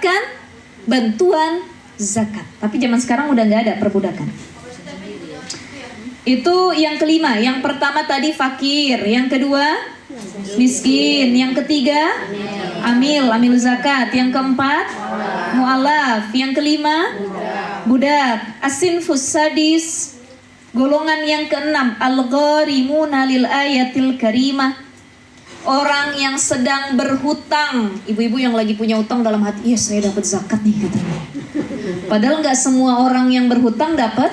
memberikan bantuan zakat. Tapi zaman sekarang udah nggak ada perbudakan. Itu yang kelima. Yang pertama tadi fakir, yang kedua miskin, yang ketiga amil zakat, yang keempat mu'alaf, yang kelima budak. Asinfus sadis, golongan yang keenam, al-gharimuna lil ayatil karimah, orang yang sedang berhutang. Ibu-ibu yang lagi punya utang dalam hati, iya saya dapat zakat nih katanya. Padahal nggak semua orang yang berhutang dapat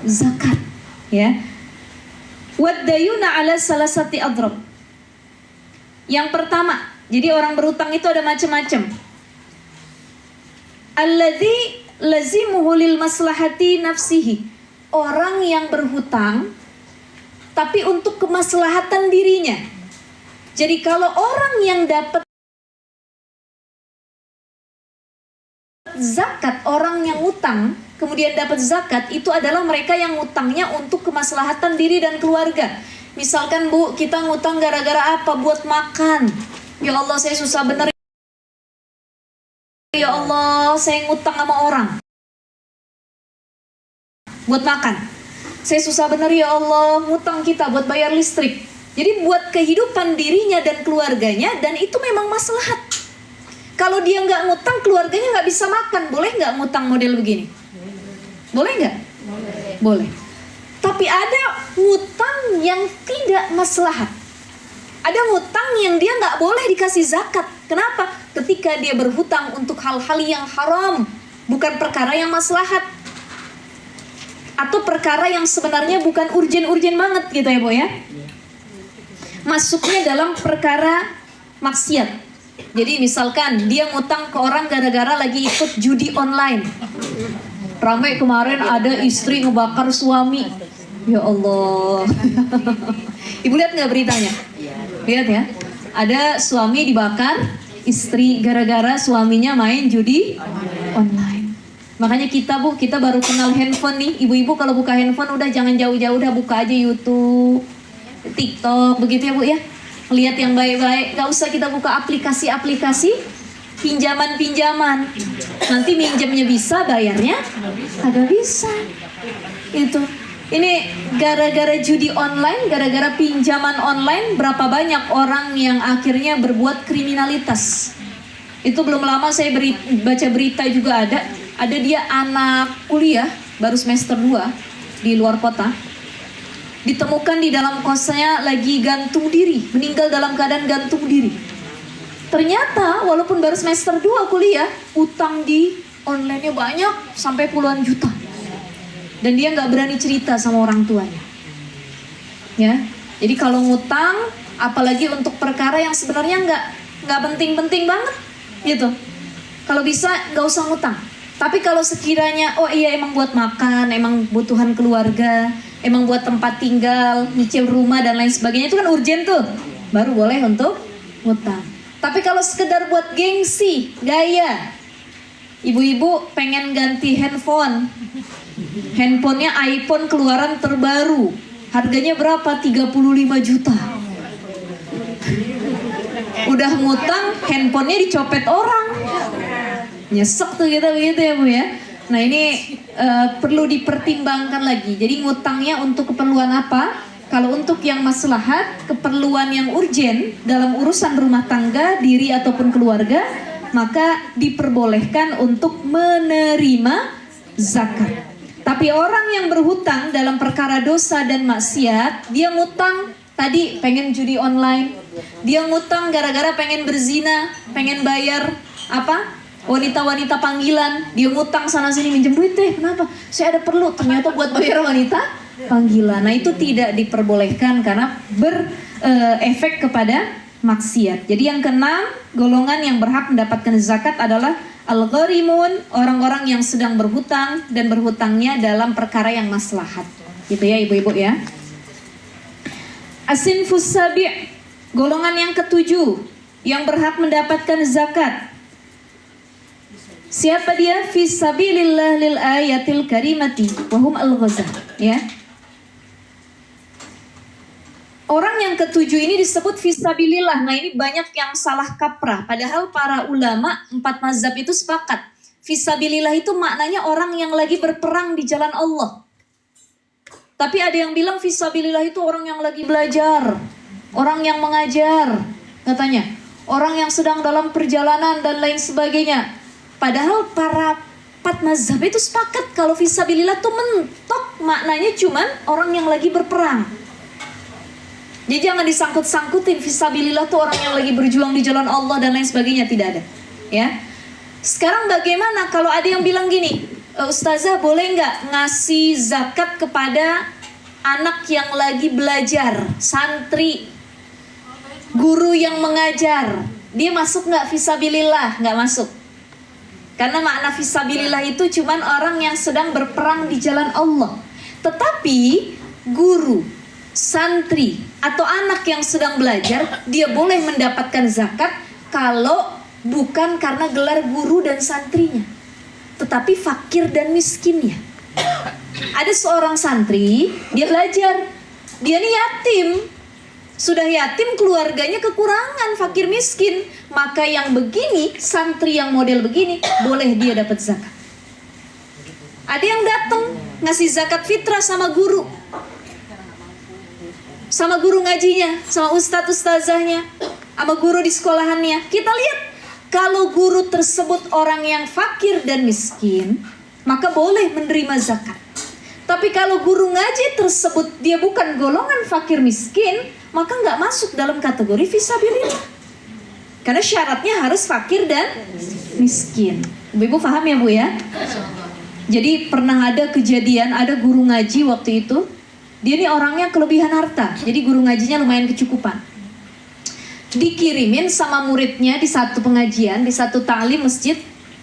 zakat, ya. Waddayuna ala salasati adrab. Yang pertama, jadi orang berhutang itu ada macam-macam. Alladzi lazimuhu lil maslahati nafsihi. Orang yang berhutang tapi untuk kemaslahatan dirinya. Jadi kalau orang yang dapat zakat, orang yang utang kemudian dapat zakat, itu adalah mereka yang utangnya untuk kemaslahatan diri dan keluarga. Misalkan Bu, kita ngutang gara-gara apa? Buat makan. Ya Allah, saya susah bener. Ya Allah, saya ngutang sama orang buat makan. Saya susah bener ya Allah, ngutang kita buat bayar listrik. Jadi buat kehidupan dirinya dan keluarganya, dan itu memang maslahat. Kalau dia nggak ngutang, keluarganya nggak bisa makan. Boleh nggak ngutang model begini? Boleh nggak? Boleh. Tapi ada ngutang yang tidak maslahat. Ada ngutang yang dia nggak boleh dikasih zakat. Kenapa? Ketika dia berhutang untuk hal-hal yang haram, bukan perkara yang maslahat, atau perkara yang sebenarnya bukan urgen-urgen banget gitu ya Bu ya. Masuknya dalam perkara maksiat. Jadi misalkan dia ngutang ke orang gara-gara lagi ikut judi online. Ramai kemarin ada istri ngebakar suami. Ya Allah. Ibu lihat nggak beritanya? Lihat ya. Ada suami dibakar istri gara-gara suaminya main judi online. Makanya kita Bu, kita baru kenal handphone nih. Ibu-ibu kalau buka handphone udah jangan jauh-jauh, udah buka aja YouTube, TikTok, begitu ya Bu ya. Lihat yang baik-baik. Gak usah kita buka aplikasi-aplikasi pinjaman-pinjaman. Nanti minjamnya bisa, bayarnya agak bisa. Itu. Ini gara-gara judi online, gara-gara pinjaman online, berapa banyak orang yang akhirnya berbuat kriminalitas. Itu belum lama saya baca berita juga ada dia anak kuliah baru semester 2 di luar kota, ditemukan di dalam kosnya lagi gantung diri, meninggal dalam keadaan gantung diri. Ternyata walaupun baru semester 2 kuliah, utang di online-nya banyak sampai puluhan juta. Dan dia nggak berani cerita sama orang tuanya. Ya, jadi kalau ngutang, apalagi untuk perkara yang sebenarnya nggak penting-penting banget, gitu. Kalau bisa nggak usah ngutang. Tapi kalau sekiranya, oh iya emang buat makan, emang butuhan keluarga, emang buat tempat tinggal, nyicil rumah dan lain sebagainya, itu kan urgen tuh, baru boleh untuk ngutang. Tapi kalau sekedar buat gengsi, gaya, ibu-ibu pengen ganti handphone. Handphonenya iPhone keluaran terbaru. Harganya berapa? 35 juta. Udah ngutang, handphonenya dicopet orang. Nyesek tuh kita begitu ya Bu ya. Nah ini perlu dipertimbangkan lagi. Jadi ngutangnya untuk keperluan apa? Kalau untuk yang maslahat, keperluan yang urgen dalam urusan rumah tangga, diri ataupun keluarga, maka diperbolehkan untuk menerima zakat. Tapi orang yang berhutang dalam perkara dosa dan maksiat, dia ngutang tadi pengen judi online, dia ngutang gara-gara pengen berzina, pengen bayar apa? Wanita-wanita panggilan, dia ngutang sana sini minjem duit deh, kenapa? Saya ada perlu, ternyata buat bayar wanita panggilan. Nah itu tidak diperbolehkan karena berefek kepada maksiat. Jadi yang keenam, golongan yang berhak mendapatkan zakat adalah al-gharimun, orang-orang yang sedang berhutang dan berhutangnya dalam perkara yang maslahat. Gitu ya ibu-ibu ya. Asinfus sabi', golongan yang ketujuh yang berhak mendapatkan zakat. Siapa dia? Fis sabilillah lil ayatil karimati wa hum al-ghazah, ya. Orang yang ketujuh ini disebut fisabilillah. Nah ini banyak yang salah kaprah. Padahal para ulama 4 mazhab itu sepakat. Fisabilillah itu maknanya orang yang lagi berperang di jalan Allah. Tapi ada yang bilang fisabilillah itu orang yang lagi belajar, orang yang mengajar, katanya. Orang yang sedang dalam perjalanan dan lain sebagainya. Padahal para 4 mazhab itu sepakat kalau fisabilillah itu mentok maknanya cuman orang yang lagi berperang. Jadi jangan disangkut-sangkutin fisabilillah itu orang yang lagi berjuang di jalan Allah dan lain sebagainya, tidak ada. Ya. Sekarang bagaimana kalau ada yang bilang gini, Ustazah boleh nggak ngasih zakat kepada anak yang lagi belajar, santri, guru yang mengajar, dia masuk nggak fisabilillah? Nggak masuk. Karena makna fisabilillah itu cuman orang yang sedang berperang di jalan Allah. Tetapi guru, santri, atau anak yang sedang belajar, dia boleh mendapatkan zakat kalau bukan karena gelar guru dan santrinya, tetapi fakir dan miskinnya. Ada seorang santri, dia belajar, dia nih yatim. Sudah yatim, keluarganya kekurangan, fakir miskin. Maka yang begini, santri yang model begini, boleh dia dapat zakat. Ada yang datang ngasih zakat fitrah sama guru, sama guru ngajinya, sama ustadz-ustazahnya, sama guru di sekolahannya. Kita lihat, kalau guru tersebut orang yang fakir dan miskin, maka boleh menerima zakat. Tapi kalau guru ngaji tersebut dia bukan golongan fakir miskin, maka nggak masuk dalam kategori fisabilillah. Karena syaratnya harus fakir dan miskin. Ibu paham ya Bu ya? Jadi pernah ada kejadian, ada guru ngaji waktu itu, dia nih orangnya kelebihan harta. Jadi guru ngajinya lumayan kecukupan. Dikirimin sama muridnya di satu pengajian, di satu ta'lim masjid,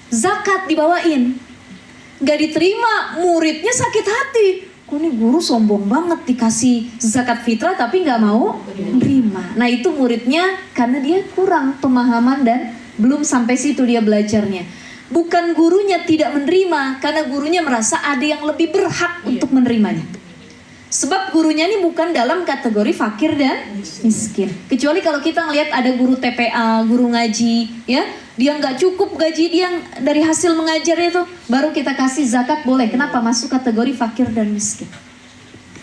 zakat dibawain. Gak diterima, muridnya sakit hati. Kok nih guru sombong banget dikasih zakat fitrah tapi gak mau menerima. Nah itu muridnya karena dia kurang pemahaman dan belum sampai situ dia belajarnya. Bukan gurunya tidak menerima, karena gurunya merasa ada yang lebih berhak untuk menerimanya. Sebab gurunya ini bukan dalam kategori fakir dan miskin. Kecuali kalau kita ngelihat ada guru TPA, guru ngaji, ya, dia nggak cukup gaji dia dari hasil mengajar itu, baru kita kasih zakat boleh. Kenapa? Masuk kategori fakir dan miskin.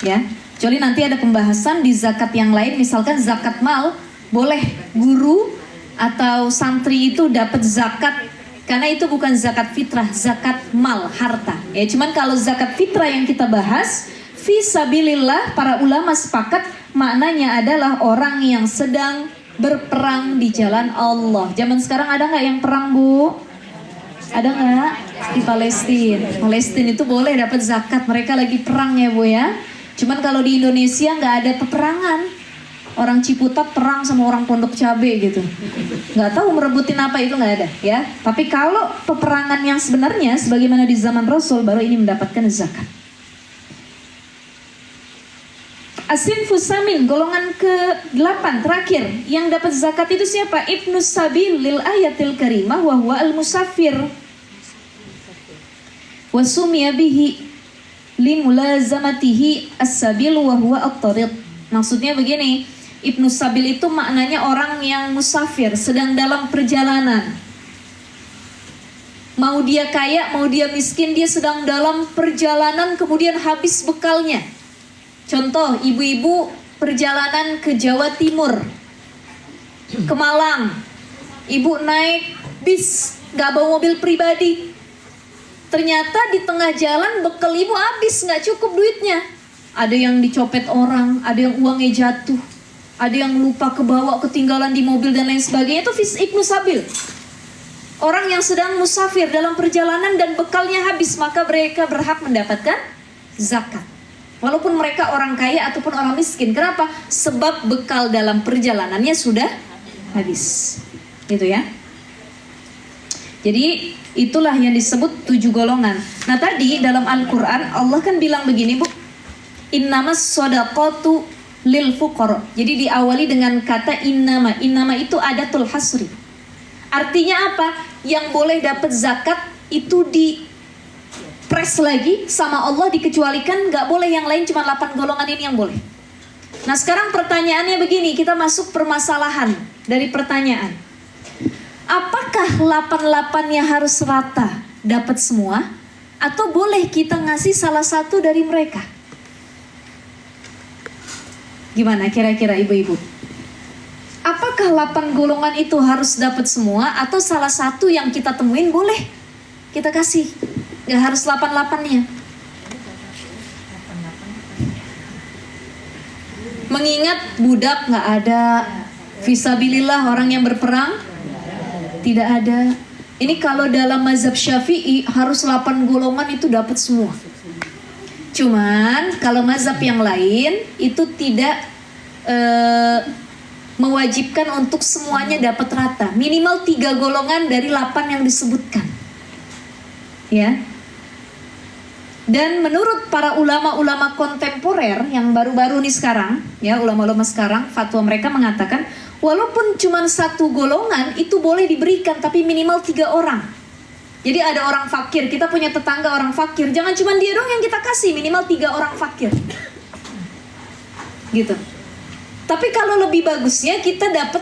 Ya, kecuali nanti ada pembahasan di zakat yang lain, misalkan zakat mal, boleh guru atau santri itu dapat zakat. Karena itu bukan zakat fitrah, zakat mal, harta. Ya, cuman kalau zakat fitrah yang kita bahas, fisabilillah, para ulama sepakat maknanya adalah orang yang sedang berperang di jalan Allah. Zaman sekarang ada nggak yang perang Bu? Ada nggak? Di Palestina. Palestina itu boleh dapat zakat, mereka lagi perang ya Bu ya. Cuman kalau di Indonesia nggak ada peperangan. Orang Ciputat perang sama orang Pondok Cabe gitu. Nggak tahu merebutin apa, itu nggak ada ya. Tapi kalau peperangan yang sebenarnya sebagaimana di zaman Rasul, baru ini mendapatkan zakat. As-sinfus samin, golongan ke-8 terakhir yang dapat zakat itu siapa? Ibnu Sabil lil ayatil karimah wa huwa al-musafir wa sumiya bihi limulazamatihi as-sabil wa huwa at-tariq. Maksudnya begini, Ibnu Sabil itu maknanya orang yang musafir, sedang dalam perjalanan. Mau dia kaya, mau dia miskin, dia sedang dalam perjalanan kemudian habis bekalnya. Contoh, ibu-ibu perjalanan ke Jawa Timur, ke Malang. Ibu naik bis, gak bawa mobil pribadi. Ternyata di tengah jalan bekal ibu habis, gak cukup duitnya. Ada yang dicopet orang, ada yang uangnya jatuh, ada yang lupa kebawa, ketinggalan di mobil dan lain sebagainya. Itu Ibnu Sabil. Orang yang sedang musafir dalam perjalanan dan bekalnya habis, maka mereka berhak mendapatkan zakat. Walaupun mereka orang kaya ataupun orang miskin. Kenapa? Sebab bekal dalam perjalanannya sudah habis. Gitu ya. Jadi itulah yang disebut 7 golongan. Nah tadi dalam Al-Quran Allah kan bilang begini Bu, innamas shadaqatu lil fuqara. Jadi diawali dengan kata innama. Innama itu adatul hasri. Artinya apa? Yang boleh dapat zakat itu di press lagi sama Allah, dikecualikan, nggak boleh yang lain, cuma 8 golongan ini yang boleh. Nah sekarang pertanyaannya begini, kita masuk permasalahan dari pertanyaan. Apakah 88-nya harus rata dapat semua? Atau boleh kita ngasih salah satu dari mereka? Gimana kira-kira ibu-ibu? Apakah 8 golongan itu harus dapat semua? Atau salah satu yang kita temuin boleh kita kasih? Gak harus 88-nya. Mengingat budak gak ada, fisabilillah orang yang berperang tidak ada. Ini kalau dalam mazhab Syafi'i harus 8 golongan itu dapat semua. Cuman kalau mazhab yang lain itu tidak mewajibkan untuk semuanya dapat rata. Minimal 3 golongan dari 8 yang disebutkan. Ya. Dan menurut para ulama-ulama kontemporer yang baru-baru nih sekarang, ya ulama-ulama sekarang, fatwa mereka mengatakan walaupun cuma 1 golongan itu boleh diberikan, tapi minimal 3 orang. Jadi ada orang fakir, kita punya tetangga orang fakir, jangan cuma dia dong yang kita kasih, minimal 3 orang fakir. Gitu. Tapi kalau lebih bagusnya kita dapat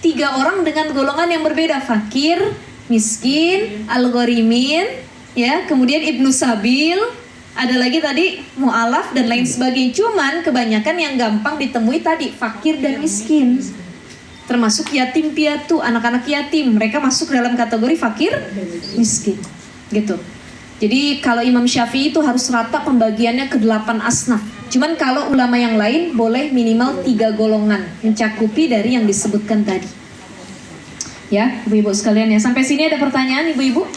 3 orang dengan golongan yang berbeda, fakir, miskin, al-gharimin, ya, kemudian ibnu sabil, ada lagi tadi mu'alaf dan lain sebagainya. Cuman kebanyakan yang gampang ditemui tadi fakir dan miskin, termasuk yatim piatu, anak-anak yatim, mereka masuk dalam kategori fakir miskin gitu. Jadi kalau Imam Syafi'i itu harus rata pembagiannya ke 8 asnaf. Cuman kalau ulama yang lain boleh minimal 3 golongan mencakupi dari yang disebutkan tadi. Ya ibu-ibu sekalian ya, sampai sini ada pertanyaan ibu-ibu?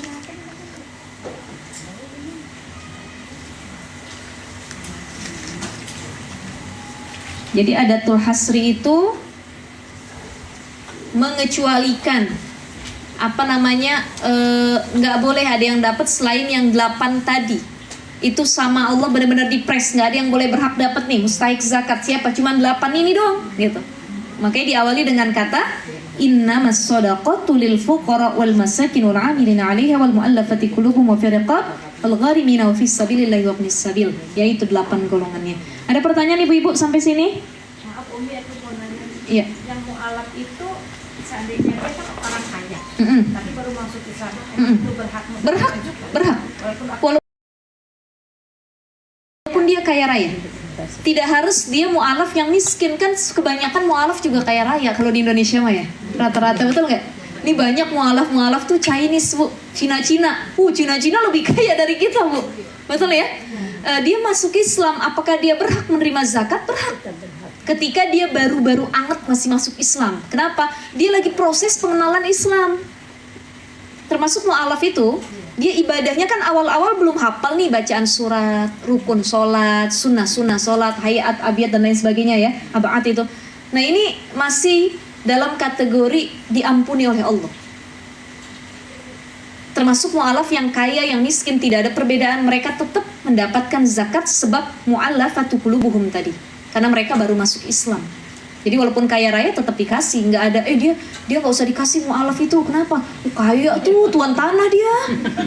Jadi adatul hasri itu mengecualikan nggak boleh ada yang dapat selain yang 8 tadi. Itu sama Allah benar-benar dipres, nggak ada yang boleh berhak dapat nih mustahik zakat siapa, cuma 8 ini doang gitu. Makanya diawali dengan kata innamas shadaqatu lil fuqara wal masakin wal 'amilina 'alaiha wal mu'allafati qulubuhum wa fi riqab wal gharimina wa fi sabilillahi wa ibnis sabil, yaitu 8 golongannya. Ada pertanyaan ibu-ibu sampai sini? Maaf Umi, aku mau nanya. Iya. Yang mu'alaf itu seandainya dia kan orang kaya, tapi baru masuk Islam, itu berhak walaupun dia kaya raya. Tidak harus dia mu'alaf yang miskin, kan kebanyakan mu'alaf juga kaya raya kalau di Indonesia mah ya. Rata-rata, betul nggak? Ini banyak mu'alaf tuh Chinese bu, Cina-Cina lebih kaya dari kita bu, betul ya? Dia masuk Islam, apakah dia berhak menerima zakat? Berhak. Ketika dia baru-baru anget masih masuk Islam. Kenapa? Dia lagi proses pengenalan Islam. Termasuk mu'alaf itu, dia ibadahnya kan awal-awal belum hafal nih bacaan surat, rukun sholat, sunnah sholat, hayat, abiyat dan lain sebagainya ya, abaat itu. Nah ini masih dalam kategori diampuni oleh Allah. Termasuk mu'alaf yang kaya, yang miskin, tidak ada perbedaan, mereka tetap mendapatkan zakat sebab mu'allafatu qulubuhum tadi. Karena mereka baru masuk Islam. Jadi walaupun kaya raya tetap dikasih, nggak ada dia nggak usah dikasih mu'alaf itu, kenapa? Kaya tuh, tuan tanah dia.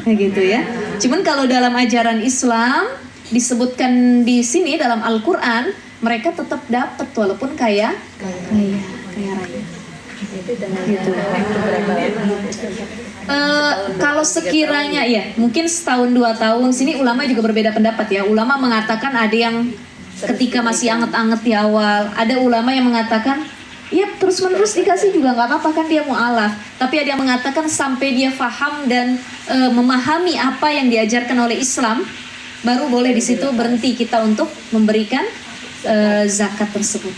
Kayak gitu ya. Cuman kalau dalam ajaran Islam disebutkan di sini dalam Al-Qur'an, mereka tetap dapat walaupun kaya raya. Gitu. Kalau sekiranya ya mungkin setahun 2 tahun sini ulama juga berbeda pendapat ya. Ulama mengatakan ada yang ketika masih anget-anget di awal, ada ulama yang mengatakan ya terus-menerus dikasih juga nggak apa-apa kan dia mu'alaf. Tapi ada yang mengatakan sampai dia faham dan memahami apa yang diajarkan oleh Islam, baru boleh di situ berhenti kita untuk memberikan zakat tersebut.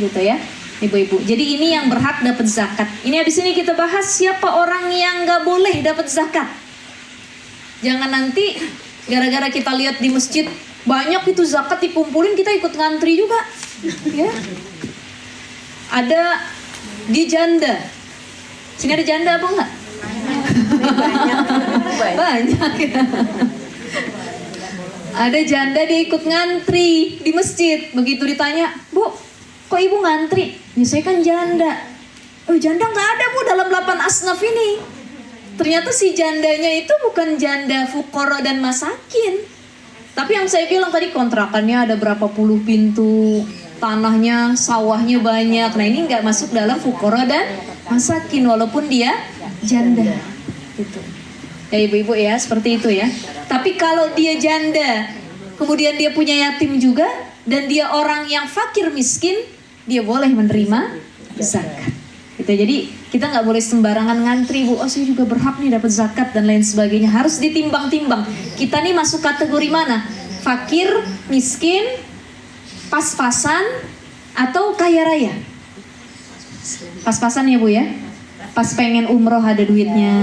Gitu ya. Ibu-ibu, jadi ini yang berhak dapat zakat. Ini habis ini kita bahas siapa orang yang nggak boleh dapat zakat. Jangan nanti gara-gara kita lihat di masjid banyak itu zakat dikumpulin, kita ikut ngantri juga, ya. Ada di janda. Sini ada janda apa enggak? Banyak. Ya. Ada janda dia ikut ngantri di masjid. Begitu ditanya, Bu, kok ibu ngantri? Ya saya kan janda. Oh janda nggak ada bu dalam 8 asnaf ini. Ternyata si jandanya itu bukan janda fuqara dan masakin. Tapi yang saya bilang tadi kontrakannya ada berapa puluh pintu, tanahnya, sawahnya banyak. Nah ini nggak masuk dalam fukara dan masakin walaupun dia janda. Gitu. Ya ibu-ibu ya, seperti itu ya. Tapi kalau dia janda, kemudian dia punya yatim juga, dan dia orang yang fakir miskin, dia boleh menerima zakat. Gitu. Jadi kita nggak boleh sembarangan ngantri, Bu. Oh saya juga berhak nih dapat zakat dan lain sebagainya. Harus ditimbang-timbang. Kita nih masuk kategori mana? Fakir, miskin, pas-pasan, atau kaya raya? Pas-pasan ya Bu ya. Pas pengen umroh ada duitnya,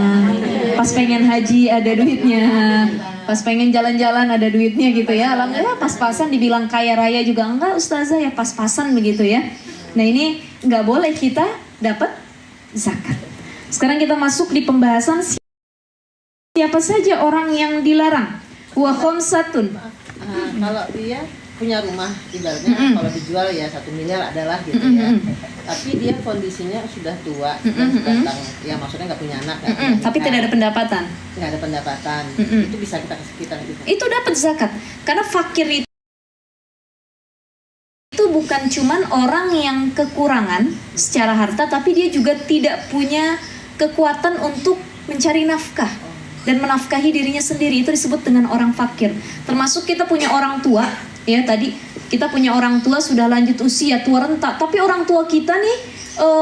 pas pengen haji ada duitnya, pas pengen jalan-jalan ada duitnya gitu ya. Alhamdulillah pas-pasan, dibilang kaya raya juga enggak ustazah ya, pas-pasan begitu ya. Nah ini nggak boleh kita dapat zakat. Sekarang kita masuk di pembahasan siapa saja orang yang dilarang. Wa khamsatun. Kalau dia punya rumah ibaratnya kalau dijual ya 1 miliar adalah gitu ya. Tapi dia kondisinya sudah tua dan sudah ya maksudnya nggak punya anak. Tapi tidak ada pendapatan. Nggak ada pendapatan. Itu bisa kita kasih kita gitu. Itu dapat zakat. Karena fakir itu bukan cuman orang yang kekurangan secara harta, tapi dia juga tidak punya kekuatan untuk mencari nafkah dan menafkahi dirinya sendiri. Itu disebut dengan orang fakir. Termasuk kita punya orang tua. Ya tadi kita punya orang tua sudah lanjut usia, tua renta, tapi orang tua kita nih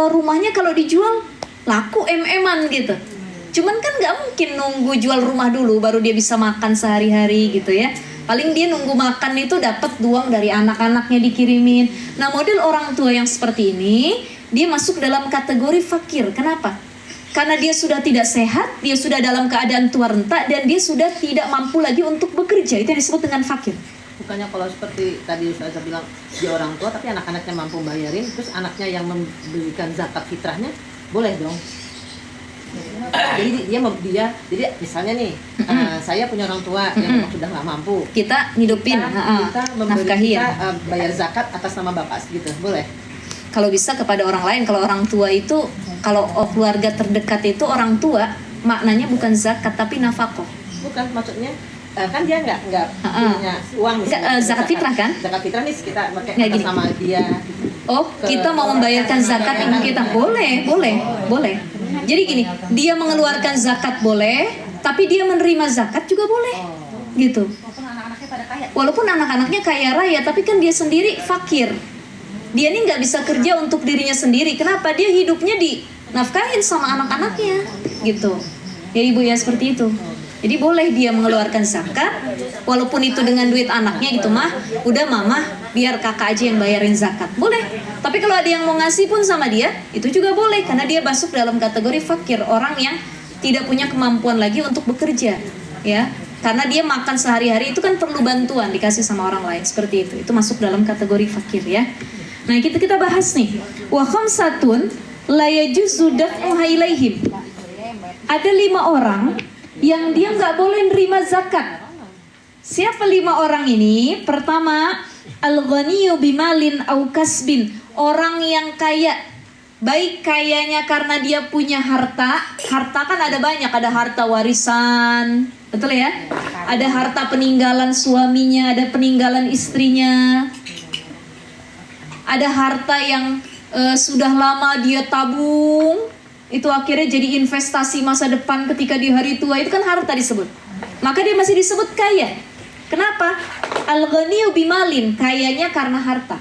rumahnya kalau dijual laku em-eman gitu. Cuman kan nggak mungkin nunggu jual rumah dulu baru dia bisa makan sehari-hari gitu ya. Paling dia nunggu makan itu dapat uang dari anak-anaknya dikirimin. Nah model orang tua yang seperti ini dia masuk dalam kategori fakir. Kenapa? Karena dia sudah tidak sehat, dia sudah dalam keadaan tua renta, dan dia sudah tidak mampu lagi untuk bekerja. Itu yang disebut dengan fakir. Bukannya kalau seperti tadi Ustazah bilang dia orang tua tapi anak-anaknya mampu bayarin, terus anaknya yang memberikan zakat fitrahnya boleh dong. Jadi jadi misalnya nih saya punya orang tua yang memang sudah nggak mampu, kita ngidupin, kita nafkahin, bayar zakat atas nama bapak gitu, boleh? Kalau bisa kepada orang lain. Kalau orang tua itu, kalau keluarga terdekat itu orang tua, maknanya bukan zakat tapi nafkah. Bukan, maksudnya kan dia nggak punya uang zakat fitrah kan? Zakat fitrah nih kita pakai gini. sama dia. Oh, kita mau membayarkan zakat ibu kita, boleh. Jadi gini, dia mengeluarkan zakat boleh, tapi dia menerima zakat juga boleh, gitu. Walaupun anak-anaknya kaya raya, tapi kan dia sendiri fakir. Dia ini nggak bisa kerja untuk dirinya sendiri. Kenapa? Dia hidupnya dinafkahin sama anak-anaknya, gitu. Ya ibu ya seperti itu. Jadi boleh dia mengeluarkan zakat, walaupun itu dengan duit anaknya gitu, mah, udah mama, biar kakak aja yang bayarin zakat, boleh. Tapi kalau ada yang mau ngasih pun sama dia, itu juga boleh, karena dia masuk dalam kategori fakir, orang yang tidak punya kemampuan lagi untuk bekerja, ya. Karena dia makan sehari-hari itu kan perlu bantuan dikasih sama orang lain, seperti itu masuk dalam kategori fakir ya. Nah kita bahas nih, wa khamsatun la yajuzu daf'uha ilaihim. Ada 5 orang yang dia nggak boleh nerima zakat. Siapa 5 orang ini? Pertama, al-ghaniyu bimalin au kasbin, orang yang kaya. Baik kayanya karena dia punya harta. Harta kan ada banyak, ada harta warisan, betul ya? Ada harta peninggalan suaminya, ada peninggalan istrinya. Ada harta yang sudah lama dia tabung, itu akhirnya jadi investasi masa depan ketika di hari tua, itu kan harta disebut. Maka dia masih disebut kaya. Kenapa? Al-ghaniyu bimalin, kayanya karena harta.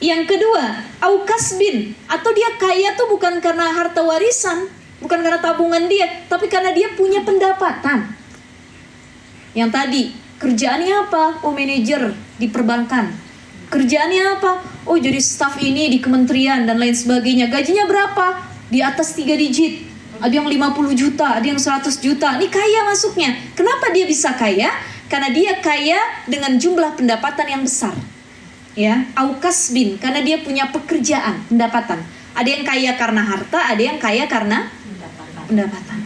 Yang kedua, au kasbin, atau dia kaya tuh bukan karena harta warisan, bukan karena tabungan dia, tapi karena dia punya pendapatan. Yang tadi, kerjaannya apa? Oh, manajer di perbankan. Kerjaannya apa? Oh, jadi staf ini di kementerian dan lain sebagainya. Gajinya berapa? Di atas 3 digit, ada yang 50 juta, ada yang 100 juta. Ini kaya masuknya. Kenapa dia bisa kaya? Karena dia kaya dengan jumlah pendapatan yang besar. Ya, au kasbin, karena dia punya pekerjaan, pendapatan. Ada yang kaya karena harta, ada yang kaya karena pendapatan.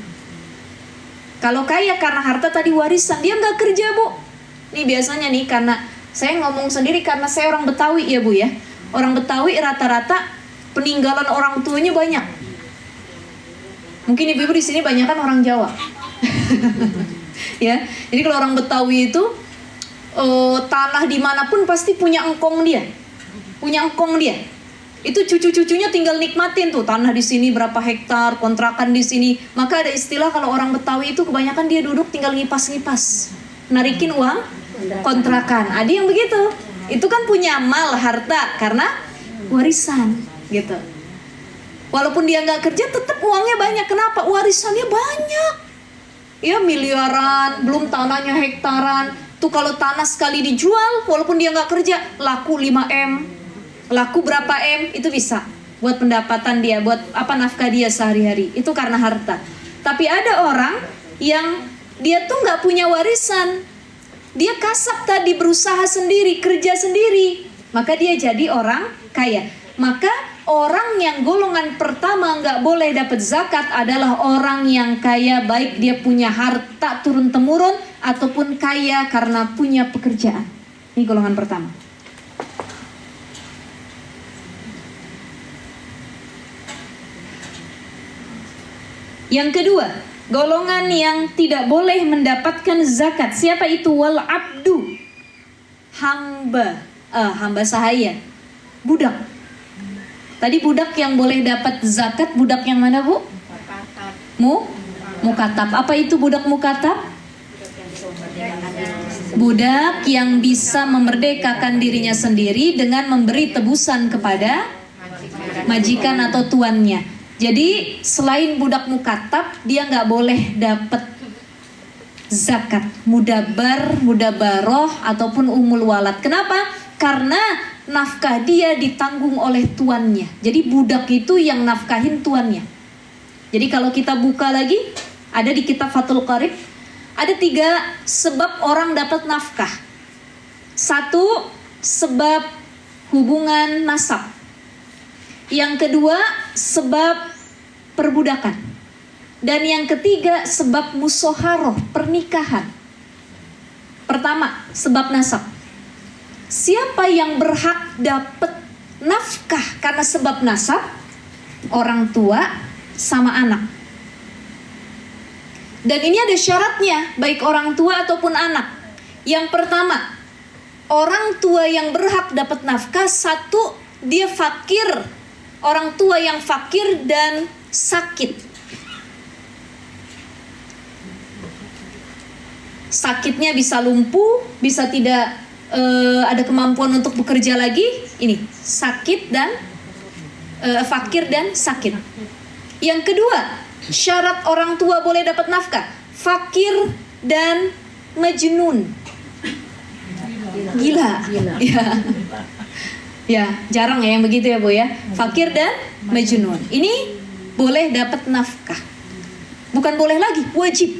Kalau kaya karena harta tadi warisan, dia nggak kerja, Bu. Ini biasanya nih, karena saya ngomong sendiri karena saya orang Betawi ya, Bu ya. Orang Betawi rata-rata peninggalan orang tuanya banyak. Mungkin ibu-ibu di sini banyak kan orang Jawa. Ya, jadi kalau orang Betawi itu tanah dimanapun pasti punya engkong dia. punya engkong dia. Itu cucu-cucunya tinggal nikmatin tuh tanah di sini berapa hektar, kontrakan di sini. Maka ada istilah kalau orang Betawi itu kebanyakan dia duduk tinggal ngipas-ngipas, narikin uang kontrakan. Ada yang begitu. Itu kan punya mal, harta karena warisan gitu. Walaupun dia nggak kerja tetap uangnya banyak. Kenapa? Warisannya banyak. Ya miliaran, belum tanahnya hektaran. Tuh kalau tanah sekali dijual, walaupun dia nggak kerja, laku 5M. Laku berapa M, itu bisa buat pendapatan dia, buat apa nafkah dia sehari-hari. Itu karena harta. Tapi ada orang yang dia tuh nggak punya warisan. Dia kasab tadi, berusaha sendiri, kerja sendiri. Maka dia jadi orang kaya. Maka orang yang golongan pertama nggak boleh dapat zakat adalah orang yang kaya, baik dia punya harta turun-temurun ataupun kaya karena punya pekerjaan. Ini golongan pertama. Yang kedua, golongan yang tidak boleh mendapatkan zakat. Siapa itu? Wal abdu, hamba, hamba sahaya, budak. Tadi budak yang boleh dapat zakat, budak yang mana bu? Mukatab. Apa itu budak mukatab? Budak yang bisa memerdekakan dirinya sendiri dengan memberi tebusan kepada majikan atau tuannya. Jadi selain budak mukatab, dia nggak boleh dapat zakat, mudabar, mudabaroh ataupun umul walad. Kenapa? Karena nafkah dia ditanggung oleh tuannya. Jadi budak itu yang nafkahin tuannya. Jadi kalau kita buka lagi, ada di kitab Fathul Qarib, ada 3 sebab orang dapat nafkah. 1, sebab hubungan nasab. Yang kedua, sebab perbudakan. Dan yang ketiga, sebab musoharoh, pernikahan. Pertama, sebab nasab. Siapa yang berhak dapat nafkah karena sebab nasab? Orang tua sama anak. Dan ini ada syaratnya, baik orang tua ataupun anak. Yang pertama, orang tua yang berhak dapat nafkah, 1, dia fakir. Orang tua yang fakir dan sakit. Sakitnya bisa lumpuh, bisa tidak ada kemampuan untuk bekerja lagi. Ini sakit dan fakir dan sakit. Yang kedua, syarat orang tua boleh dapat nafkah, fakir dan majnun, gila. Ya, jarang ya yang begitu ya Bu ya. Fakir dan majnun. Ini boleh dapat nafkah. Bukan boleh lagi, wajib.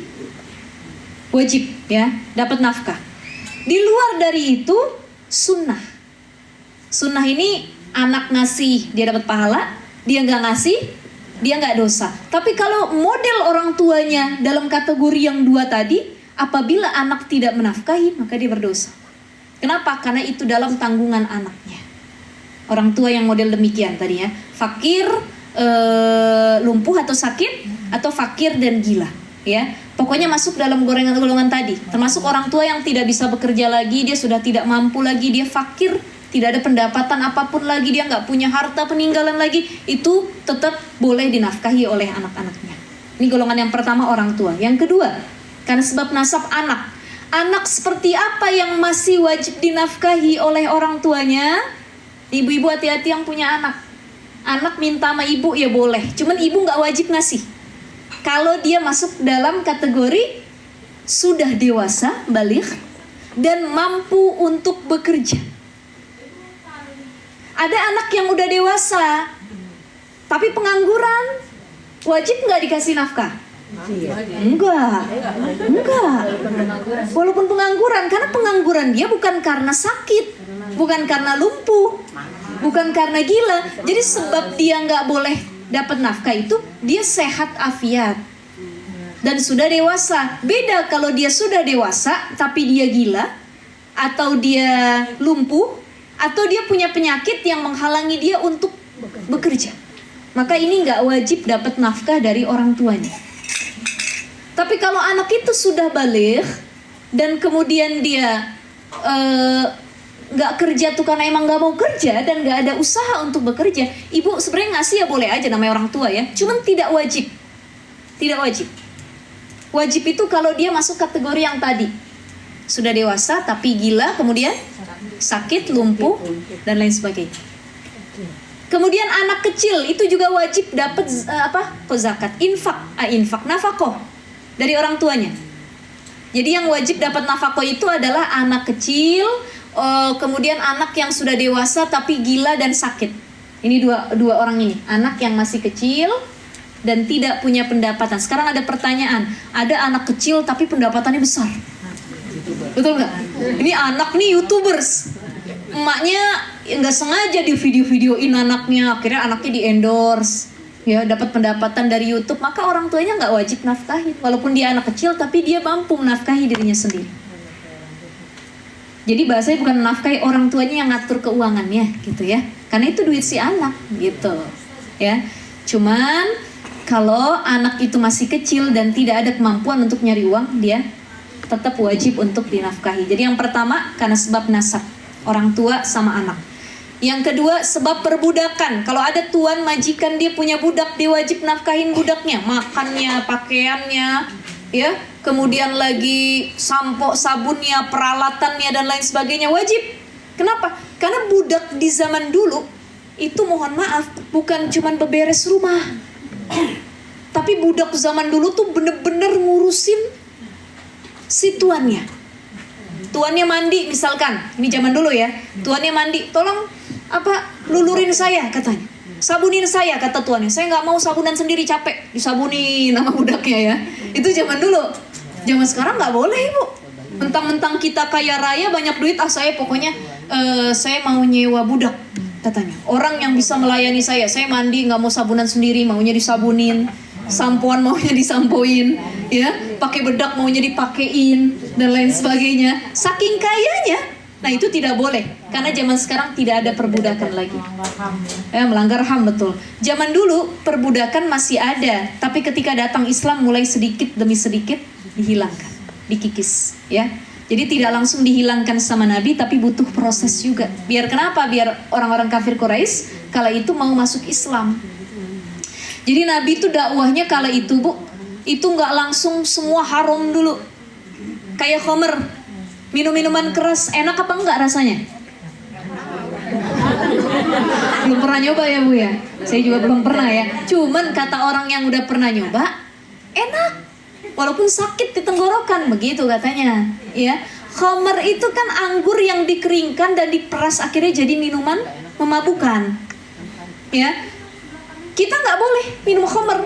Wajib ya, dapat nafkah. Di luar dari itu sunnah. Sunnah ini anak ngasih dia dapat pahala, dia nggak ngasih dia nggak dosa. Tapi kalau model orang tuanya dalam kategori yang 2 tadi, apabila anak tidak menafkahi maka dia berdosa. Kenapa? Karena itu dalam tanggungan anaknya. Orang tua yang model demikian tadi ya, fakir, lumpuh atau sakit, atau fakir dan gila ya. Pokoknya masuk dalam golongan tadi. Termasuk orang tua yang tidak bisa bekerja lagi, dia sudah tidak mampu lagi, dia fakir, tidak ada pendapatan apapun lagi, dia nggak punya harta peninggalan lagi, itu tetap boleh dinafkahi oleh anak-anaknya. Ini golongan yang pertama, orang tua. Yang kedua, karena sebab nasab anak. Anak seperti apa yang masih wajib dinafkahi oleh orang tuanya? Ibu-ibu hati-hati yang punya anak. Anak minta sama ibu ya boleh, cuman ibu nggak wajib ngasih. Kalau dia masuk dalam kategori sudah dewasa, baligh, dan mampu untuk bekerja. Ada anak yang udah dewasa, tapi pengangguran, wajib nggak dikasih nafkah? Enggak. Walaupun pengangguran, karena pengangguran dia bukan karena sakit, bukan karena lumpuh, bukan karena gila. Jadi sebab dia nggak boleh dapat nafkah itu dia sehat afiat dan sudah dewasa. Beda kalau dia sudah dewasa tapi dia gila, atau dia lumpuh, atau dia punya penyakit yang menghalangi dia untuk bekerja. Maka ini nggak wajib dapat nafkah dari orang tuanya. Tapi kalau anak itu sudah baligh dan kemudian dia nggak kerja tuh karena emang nggak mau kerja dan nggak ada usaha untuk bekerja, ibu sebenarnya ngasih ya boleh aja, namanya orang tua ya. Cuman tidak wajib, tidak wajib. Wajib itu kalau dia masuk kategori yang tadi, sudah dewasa tapi gila, kemudian sakit, lumpuh dan lain sebagainya. Kemudian anak kecil itu juga wajib dapat zakat, infak, nafkah dari orang tuanya. Jadi yang wajib dapat nafkah itu adalah anak kecil, kemudian anak yang sudah dewasa tapi gila dan sakit. Ini dua orang ini, anak yang masih kecil dan tidak punya pendapatan. Sekarang ada pertanyaan, ada anak kecil tapi pendapatannya besar, betul nggak? Ini anak nih YouTubers, emaknya nggak sengaja di video-videoin anaknya, akhirnya anaknya di endorse, ya dapat pendapatan dari YouTube, maka orang tuanya nggak wajib nafkahi, walaupun dia anak kecil tapi dia mampu menafkahi dirinya sendiri. Jadi bahasanya bukan menafkahi, orang tuanya yang ngatur keuangannya gitu ya, karena itu duit si anak gitu ya. Cuman kalau anak itu masih kecil dan tidak ada kemampuan untuk nyari uang, dia tetap wajib untuk dinafkahi. Jadi yang pertama karena sebab nasab, orang tua sama anak. Yang kedua sebab perbudakan. Kalau ada tuan majikan dia punya budak, dia wajib nafkahin budaknya, makannya, pakaiannya, ya, kemudian lagi sampo, sabunnya, peralatannya dan lain sebagainya, wajib. Kenapa? Karena budak di zaman dulu itu, mohon maaf, bukan cuman beberes rumah, tapi budak zaman dulu tuh bener-bener ngurusin si tuannya. Tuannya mandi misalkan, ini zaman dulu ya, tuannya mandi, tolong lulurin saya katanya, sabunin saya kata tuannya. Saya nggak mau sabunan sendiri, capek disabunin sama budaknya ya. Itu zaman dulu. Zaman sekarang nggak boleh ibu. Mentang-mentang kita kaya raya banyak duit, saya pokoknya saya mau nyewa budak katanya. Orang yang bisa melayani saya mandi nggak mau sabunan sendiri, maunya disabunin. Sampoan maunya disampoin, ya, pakai bedak maunya dipakein dan lain sebagainya. Saking kayanya, nah itu tidak boleh karena zaman sekarang tidak ada perbudakan lagi. Melanggar HAM, betul. Zaman dulu perbudakan masih ada, tapi ketika datang Islam mulai sedikit demi sedikit dihilangkan, dikikis, ya. Jadi tidak langsung dihilangkan sama Nabi, tapi butuh proses juga. Biar kenapa? Biar orang-orang kafir Quraisy kala itu mau masuk Islam. Jadi Nabi itu dakwahnya kala itu bu, itu nggak langsung semua haram dulu. Kayak khamr, minum-minuman keras, enak apa enggak rasanya? Belum pernah nyoba ya bu ya? Saya juga belum pernah ya. Cuman kata orang yang udah pernah nyoba, enak. Walaupun sakit di tenggorokan, begitu katanya. Ya, khamr itu kan anggur yang dikeringkan dan diperas akhirnya jadi minuman memabukkan. Ya. Kita nggak boleh minum khamr,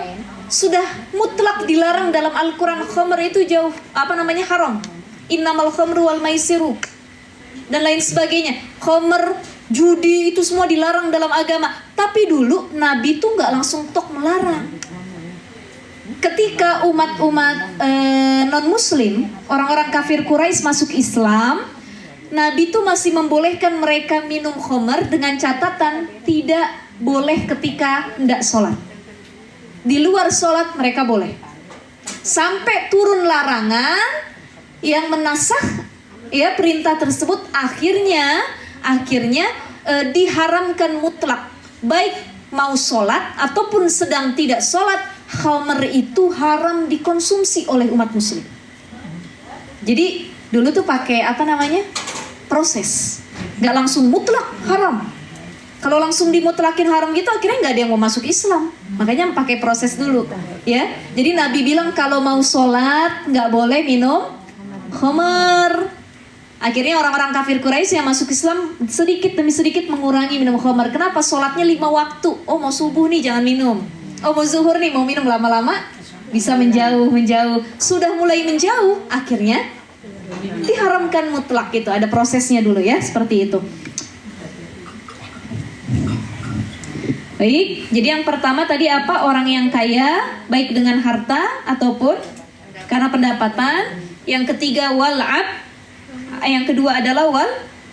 sudah mutlak dilarang dalam Al-Quran. Khamr itu jauh, haram. Innamal khamru wal maisiru dan lain sebagainya. Khamr, judi itu semua dilarang dalam agama. Tapi dulu Nabi tuh nggak langsung tok melarang. Ketika umat-umat non-Muslim, orang-orang kafir Quraisy masuk Islam, Nabi tuh masih membolehkan mereka minum khamr dengan catatan tidak boleh ketika hendak sholat. Di luar sholat mereka boleh. Sampai turun larangan yang menasakh ya perintah tersebut, akhirnya diharamkan mutlak. Baik mau sholat ataupun sedang tidak sholat, khamr itu haram dikonsumsi oleh umat muslim. Jadi dulu tuh pakai proses, nggak langsung mutlak haram. Kalau langsung dimutlakin haram gitu, akhirnya nggak ada yang mau masuk Islam. Makanya pakai proses dulu, ya. Jadi Nabi bilang kalau mau sholat nggak boleh minum khamr. Akhirnya orang-orang kafir Quraisy yang masuk Islam sedikit demi sedikit mengurangi minum khamr. Kenapa? Sholatnya 5 waktu. Oh mau subuh nih jangan minum. Oh mau zuhur nih mau minum, lama-lama bisa menjauh. Sudah mulai menjauh, akhirnya diharamkan mutlak gitu. Ada prosesnya dulu ya, seperti itu. Baik, jadi yang pertama tadi orang yang kaya, baik dengan harta ataupun karena pendapatan. Yang ketiga wal'ab, yang kedua adalah wal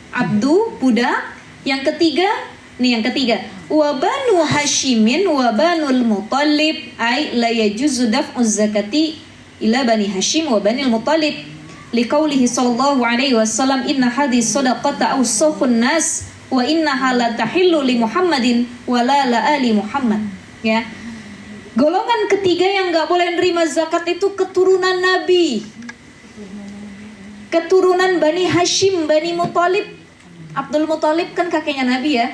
abdu, budak. Yang ketiga wa banu hashimin wa banul muttalib ay la yajuzu daf'u zakati ila bani hashim wa banil muttalib liqaulihi sallallahu alaihi wasallam inna hadhihi shadaqata awsaqun nas wa innaha la tahillu li Muhammadin wa la ali Muhammad. Ya. Golongan ketiga yang enggak boleh nerima zakat itu keturunan Nabi. Keturunan Bani Hashim, Bani Muthalib. Abdul Muthalib kan kakeknya Nabi ya.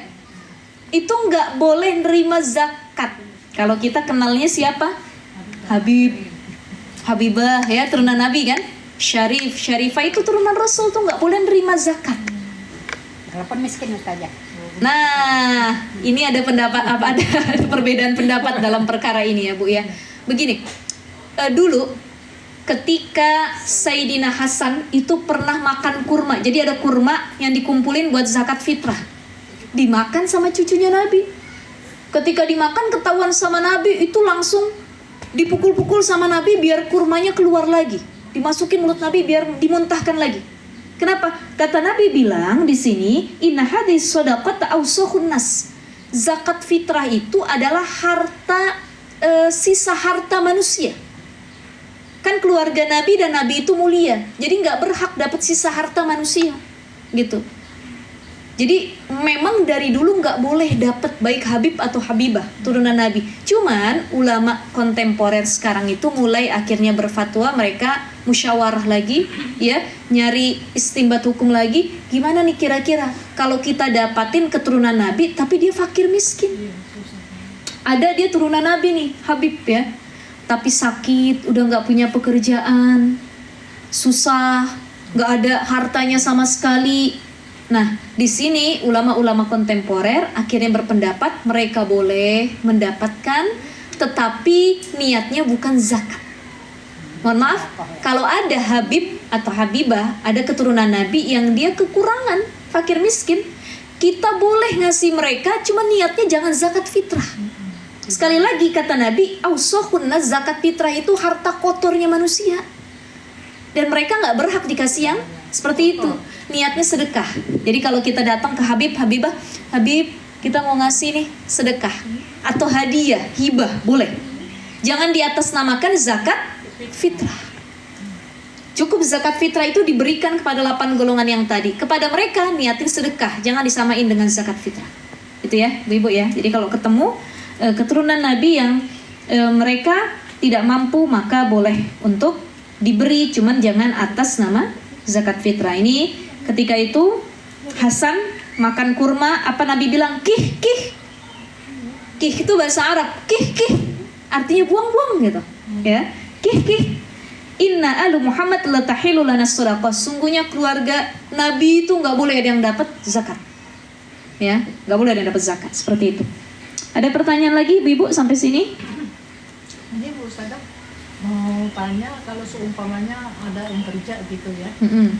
Itu enggak boleh nerima zakat. Kalau kita kenalnya siapa? Habib, Habibah ya, turunan Nabi kan. Syarif, Syarifah itu turunan Rasul tuh nggak boleh nerima zakat. Walaupun miskin Ustazah. Nah, ini ada pendapat apa ada perbedaan pendapat dalam perkara ini ya Bu ya. Begini, dulu ketika Sayyidina Hasan itu pernah makan kurma. Jadi ada kurma yang dikumpulin buat zakat fitrah. Dimakan sama cucunya Nabi. Ketika dimakan ketahuan sama Nabi, itu langsung dipukul-pukul sama Nabi biar kurmanya keluar lagi. Dimasukin mulut Nabi biar dimuntahkan lagi. Kenapa? Kata Nabi bilang di sini, inna hadis shadaqata awsaqun nas. Zakat fitrah itu adalah harta sisa harta manusia. Kan keluarga Nabi dan Nabi itu mulia, jadi nggak berhak dapat sisa harta manusia, gitu. Jadi memang dari dulu nggak boleh dapat baik Habib atau Habibah turunan Nabi. Cuman ulama kontemporer sekarang itu mulai akhirnya berfatwa, mereka musyawarah lagi, ya, nyari istinbat hukum lagi. Gimana nih kira-kira kalau kita dapatin keturunan Nabi tapi dia fakir miskin? Ada dia turunan Nabi nih, Habib ya, tapi sakit, udah nggak punya pekerjaan, susah, nggak ada hartanya sama sekali. Nah, di sini ulama-ulama kontemporer akhirnya berpendapat mereka boleh mendapatkan, tetapi niatnya bukan zakat. Mohon maaf, kalau ada Habib atau Habibah, ada keturunan Nabi yang dia kekurangan, fakir miskin, kita boleh ngasih mereka, cuma niatnya jangan zakat fitrah. Sekali lagi kata Nabi, awsaqun nas, zakat fitrah itu harta kotornya manusia. Dan mereka nggak berhak dikasih yang seperti itu. Niatnya sedekah. Jadi kalau kita datang ke Habib, Habibah, Habib, kita mau ngasih nih sedekah atau hadiah, hibah, boleh. Jangan diatasnamakan zakat fitrah. Cukup zakat fitrah itu diberikan kepada 8 golongan yang tadi. Kepada mereka niatin sedekah, jangan disamain dengan zakat fitrah. Itu ya, Ibu ya. Jadi kalau ketemu keturunan Nabi yang mereka tidak mampu, maka boleh untuk diberi, cuman jangan atas nama zakat fitrah. Ini ketika itu Hasan makan kurma, apa Nabi bilang? Kih, kih. Kih itu bahasa Arab. Kih, kih. Artinya buang-buang gitu. Ya. Kih, kih. Inna alu Muhammad la tahilu lana shadaqah. Sungguhnya keluarga Nabi itu nggak boleh ada yang dapat zakat. Ya, nggak boleh ada yang dapat zakat. Seperti itu. Ada pertanyaan lagi, Ibu sampai sini? Ini Bu Ustazah mau tanya, kalau seumpamanya ada yang kerja gitu ya,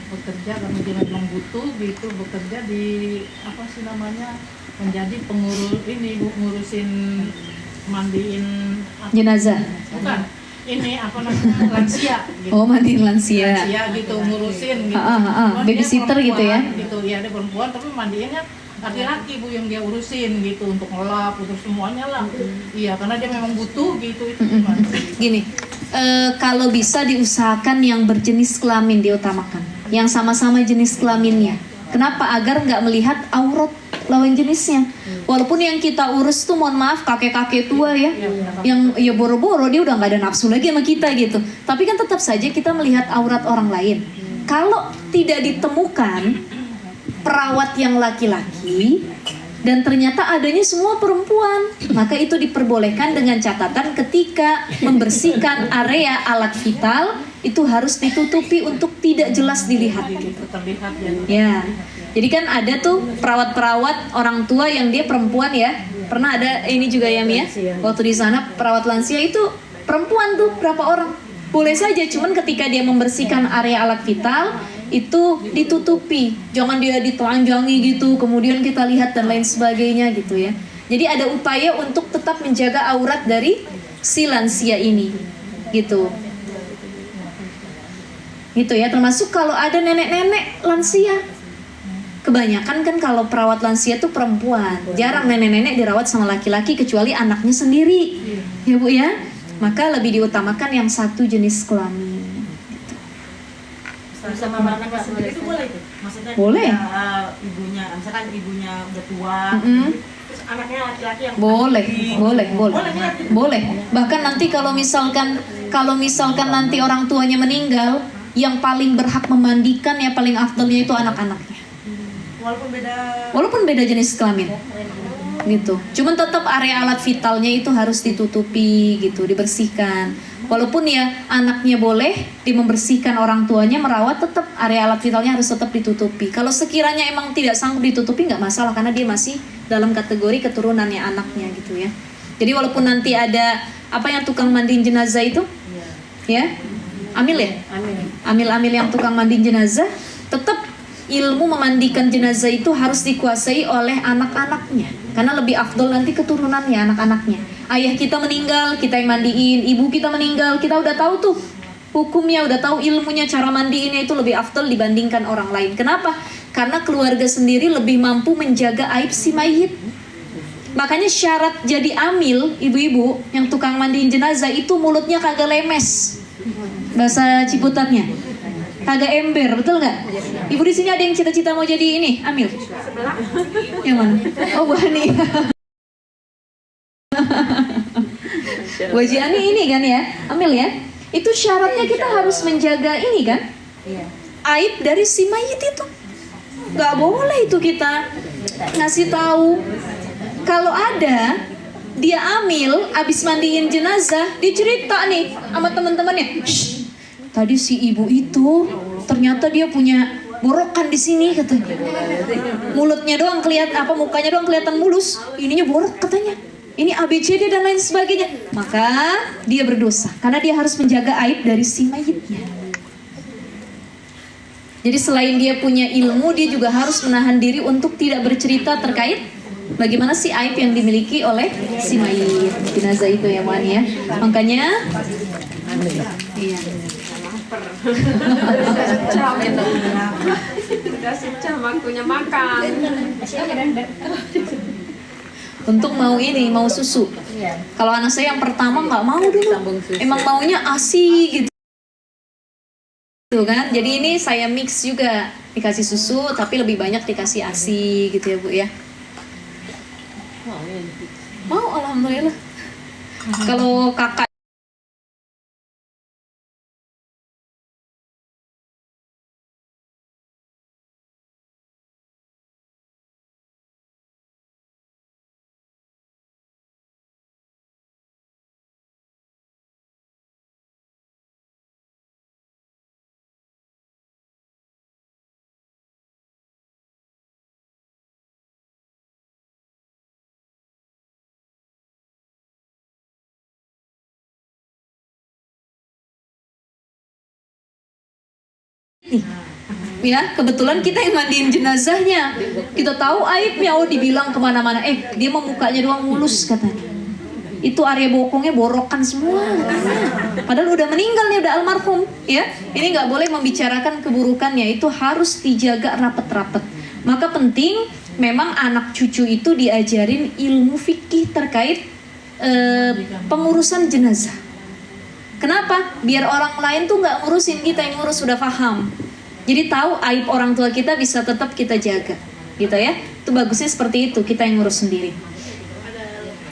bekerja karena dia memang butuh gitu, bekerja di apa sih namanya, menjadi pengurus ini Bu, ngurusin mandiin Jenazah. bukan ini apa namanya, lansia gitu. Oh, mandiin lansia. Lansia gitu, ngurusin gitu. Babysitter gitu ya. Gitu ya, ada perempuan tapi mandiinnya laki-laki Bu yang dia urusin gitu, untuk ngelap, untuk semuanya lah. Iya, karena dia memang butuh gitu, itu gimana? Gini, kalau bisa diusahakan yang berjenis kelamin diutamakan, yang sama-sama jenis kelaminnya. Kenapa? Agar nggak melihat aurat lawan jenisnya. Walaupun yang kita urus tuh, mohon maaf, kakek-kakek tua ya, yang ya boro-boro dia udah nggak ada nafsu lagi sama kita gitu. Tapi kan tetap saja kita melihat aurat orang lain. Kalau tidak ditemukan perawat yang laki-laki dan ternyata adanya semua perempuan, maka itu diperbolehkan dengan catatan ketika membersihkan area alat vital itu harus ditutupi untuk tidak jelas dilihat gitu. Terlihat Ya. Jadi kan ada tuh perawat-perawat orang tua yang dia perempuan ya. Pernah ada ini juga ya Mia. Waktu di sana perawat lansia itu perempuan tuh berapa orang. Boleh saja, cuman ketika dia membersihkan area alat vital itu ditutupi, jangan dia ditelanjangi gitu, kemudian kita lihat dan lain sebagainya gitu ya. Jadi ada upaya untuk tetap menjaga aurat dari si lansia ini, gitu. Gitu ya, termasuk kalau ada nenek-nenek lansia. Kebanyakan kan kalau perawat lansia tuh perempuan, jarang nenek-nenek dirawat sama laki-laki kecuali anaknya sendiri, ya Bu ya. Maka lebih diutamakan yang satu jenis kelamin. sama anak sendiri itu boleh itu? Maksudnya Boleh. ibunya, misalkan ibunya udah tua, terus anaknya laki-laki yang Boleh, boleh, boleh. Boleh, ya? Boleh. Bahkan nanti kalau misalkan nanti orang tuanya meninggal, yang paling berhak memandikan, yang paling afdalnya itu anak-anaknya. Walaupun beda jenis kelamin. Gitu. Cuman tetap area alat vitalnya itu harus ditutupi gitu, dibersihkan. Walaupun ya anaknya boleh membersihkan orang tuanya merawat, tetap area alat vitalnya harus tetap ditutupi. Kalau sekiranya emang tidak sanggup ditutupi nggak masalah karena dia masih dalam kategori keturunannya anaknya gitu ya. Jadi walaupun nanti ada apa yang tukang mandiin jenazah itu, ya, amil ya, amil yang tukang mandiin jenazah, tetap ilmu memandikan jenazah itu harus dikuasai oleh anak-anaknya. Karena lebih afdol nanti keturunannya anak-anaknya. Ayah kita meninggal, kita yang mandiin. Ibu kita meninggal, kita udah tahu tuh hukumnya, udah tahu ilmunya, cara mandiinnya itu lebih afdol dibandingkan orang lain. Kenapa? Karena keluarga sendiri lebih mampu menjaga aib si mayit. Makanya syarat jadi amil, ibu-ibu yang tukang mandiin jenazah itu mulutnya kagak lemes. Bahasa Ciputatnya. Kagak ember, betul nggak? Ibu di sini ada yang cita-cita mau jadi ini, amil? Yang mana? Oh, Bu Hani. Bu Haji Ani ini kan ya, amil ya. Itu syaratnya kita harus menjaga ini kan? Aib dari si mayit itu. Nggak boleh itu kita ngasih tahu. Kalau ada dia amil, abis mandiin jenazah, dia cerita nih sama teman-temannya. Tadi si ibu itu ternyata dia punya borokan di sini katanya. Mulutnya doang kelihatan, mukanya doang kelihatan mulus, ininya borok katanya. Ini ABCD dan lain sebagainya. Maka dia berdosa karena dia harus menjaga aib dari si mayitnya. Jadi selain dia punya ilmu, dia juga harus menahan diri untuk tidak bercerita terkait bagaimana si aib yang dimiliki oleh si mayit jenazah itu ya, Wan ya. Makanya iya. Udah secam waktunya makan. Untuk mau susu. Kalau anak saya yang pertama nggak mau dulu, emang maunya ASI gitu kan. Jadi ini saya mix juga, dikasih susu tapi lebih banyak dikasih ASI gitu ya Bu ya. Mau, alhamdulillah. Kalau kakak ya kebetulan kita yang mandiin jenazahnya, kita tahu aibnya, oh dibilang kemana-mana, dia mau mukanya doang mulus katanya, itu area bokongnya borokan semua katanya. Padahal udah meninggal nih, udah almarhum ya. Ini nggak boleh membicarakan keburukannya, itu harus dijaga rapet-rapet. Maka penting memang anak cucu itu diajarin ilmu fikih terkait pengurusan jenazah. Kenapa? Biar orang lain tuh nggak ngurusin, kita yang ngurus sudah paham. Jadi tahu aib orang tua kita bisa tetap kita jaga, gitu ya. Itu bagusnya seperti itu, kita yang ngurus sendiri.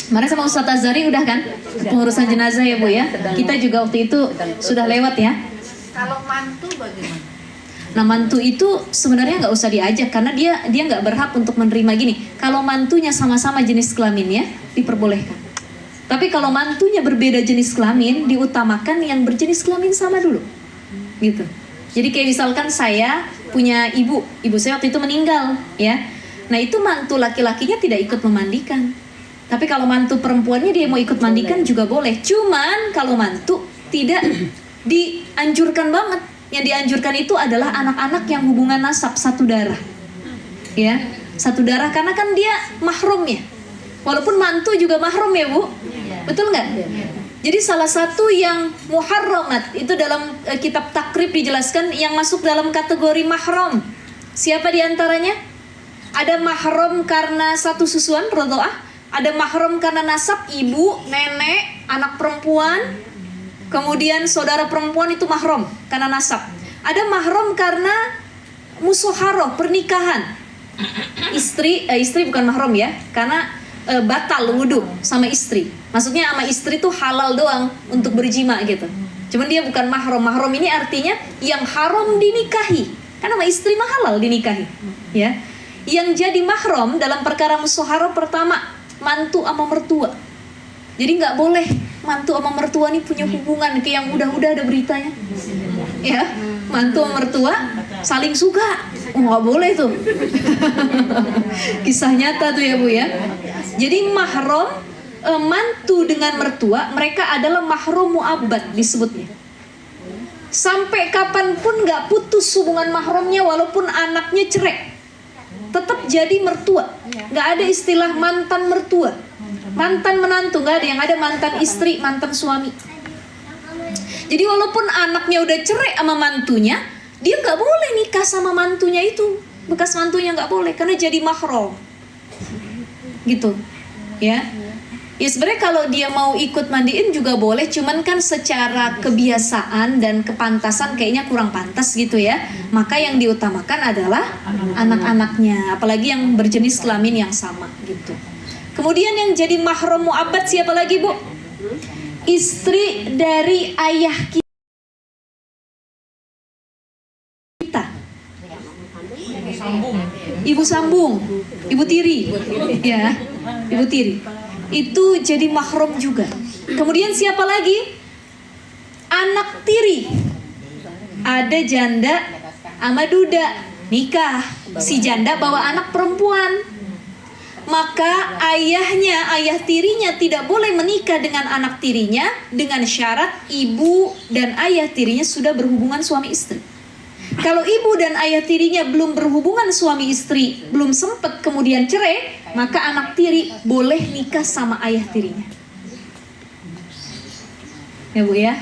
Kemarin sama Ustaz Azari udah kan pengurusan jenazah ya Bu ya. Kita juga waktu itu sudah lewat ya. Kalau mantu bagaimana? Nah mantu itu sebenarnya nggak usah diajak karena dia nggak berhak untuk menerima gini. Kalau mantunya sama-sama jenis kelaminnya diperbolehkan. Tapi kalau mantunya berbeda jenis kelamin, diutamakan yang berjenis kelamin sama dulu. Gitu. Jadi kayak misalkan saya punya ibu saya waktu itu meninggal, ya. Nah itu mantu laki-lakinya tidak ikut memandikan. Tapi kalau mantu perempuannya dia mau ikut mandikan juga boleh. Cuman kalau mantu tidak dianjurkan banget. Yang dianjurkan itu adalah anak-anak yang hubungan nasab satu darah. Ya, satu darah karena kan dia mahrum ya. Walaupun mantu juga mahrum ya Bu. Betul nggak? Jadi salah satu yang muharramat itu dalam kitab takrib dijelaskan yang masuk dalam kategori mahram. Siapa diantaranya? Ada mahram karena satu susuan radha'ah, ada mahram karena nasab, ibu, nenek, anak perempuan, kemudian saudara perempuan itu mahram karena nasab. Ada mahram karena musyawarah pernikahan. Istri bukan mahram ya, karena batal wudhu sama istri. Maksudnya sama istri tuh halal doang untuk berjima gitu. Cuman dia bukan mahram. Mahram ini artinya yang haram dinikahi. Karena sama istri mah halal dinikahi. Ya. Yang jadi mahram dalam perkara musyawarah pertama, mantu sama mertua. Jadi nggak boleh mantu sama mertua nih punya hubungan kayak yang udah ada beritanya. Ya, mantu sama mertua saling suka. Oh, nggak boleh tuh. Kisah nyata tuh ya Bu ya. Jadi mahram mantu dengan mertua, mereka adalah mahram mu'abbad disebutnya. Sampai kapanpun nggak putus hubungan mahramnya walaupun anaknya cerai, tetap jadi mertua. Nggak ada istilah mantan mertua, mantan menantu, nggak ada. Yang ada mantan istri, mantan suami. Jadi walaupun anaknya udah cerai sama mantunya, dia nggak boleh nikah sama mantunya itu, bekas mantunya nggak boleh karena jadi mahram. Gitu, ya. Ya sebenarnya kalau dia mau ikut mandiin juga boleh, cuman kan secara kebiasaan dan kepantasan kayaknya kurang pantas gitu ya. Maka yang diutamakan adalah anak-anaknya, apalagi yang berjenis kelamin yang sama gitu. Kemudian yang jadi mahram mu'abbad siapa lagi Bu? Istri dari ayah kita. Ibu sambung, ibu tiri, ya, ibu tiri. Itu jadi mahram juga. Kemudian siapa lagi? Anak tiri. Ada janda sama duda nikah. Si janda bawa anak perempuan. Maka ayah tirinya tidak boleh menikah dengan anak tirinya dengan syarat ibu dan ayah tirinya sudah berhubungan suami istri. Kalau ibu dan ayah tirinya belum berhubungan suami istri, belum sempat kemudian cerai, maka anak tiri boleh nikah sama ayah tirinya. Ya Bu ya.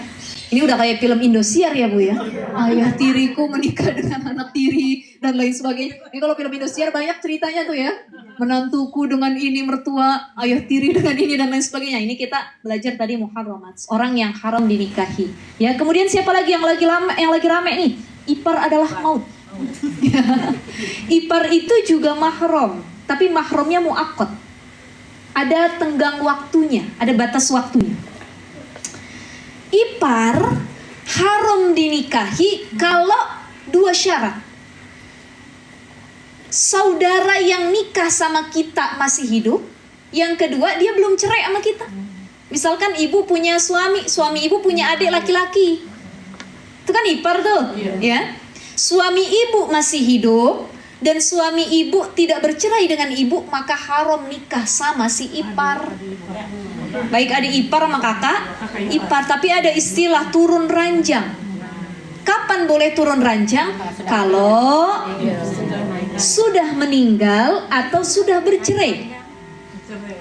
Ini udah kayak film Indosiar ya Bu ya. Ayah tiriku menikah dengan anak tiri dan lain sebagainya. Ini kalau film Indosiar banyak ceritanya tuh ya. Menantuku dengan ini mertua, ayah tiri dengan ini dan lain sebagainya. Ini kita belajar tadi muharramat, orang yang haram dinikahi. Ya, kemudian siapa lagi yang lagi rame nih? Ipar adalah maut. Ipar itu juga mahram, tapi mahramnya muakkad. Ada tenggang waktunya, ada batas waktunya. Ipar haram dinikahi kalau dua syarat. Saudara yang nikah sama kita masih hidup. Yang kedua, dia belum cerai sama kita. Misalkan ibu punya suami ibu punya adik laki-laki. Itu kan ipar tuh, ya. Suami ibu masih hidup dan suami ibu tidak bercerai dengan ibu, maka haram nikah sama si ipar. Baik adik ipar sama kakak ipar, tapi ada istilah turun ranjang. Kapan boleh turun ranjang? Kalau sudah meninggal atau sudah bercerai.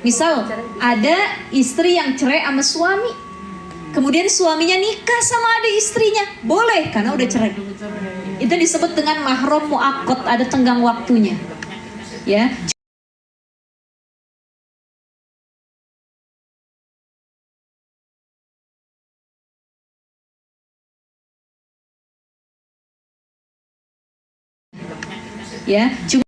Misal ada istri yang cerai sama suami, kemudian suaminya nikah sama adik istrinya, boleh karena udah cerai. Itu disebut dengan mahram muakkad, ada tenggang waktunya. Ya. Ya, cuma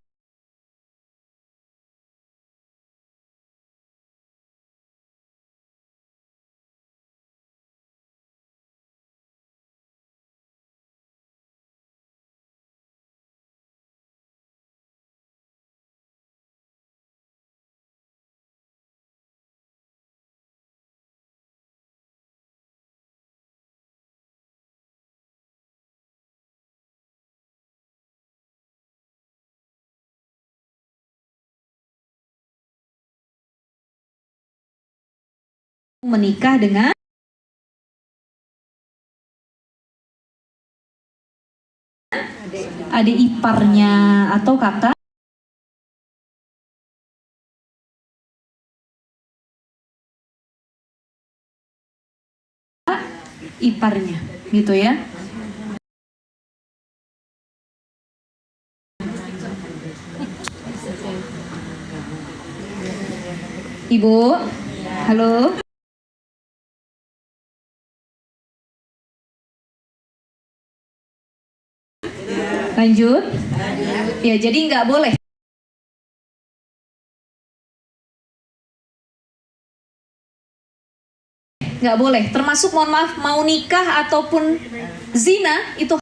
menikah dengan adik iparnya atau kakak iparnya, gitu ya. Ibu, halo. Lanjut. Ya, jadi nggak boleh. Nggak boleh. Termasuk mohon maaf mau nikah ataupun zina itu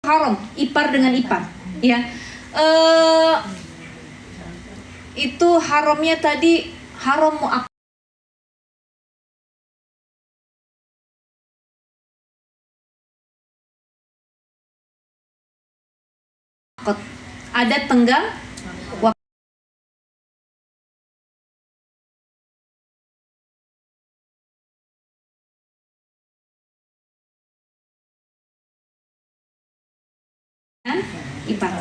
haram. Ipar dengan ipar. Ya. Itu haramnya tadi haram mu'akkad. Ada tenggang waktu. Ipar.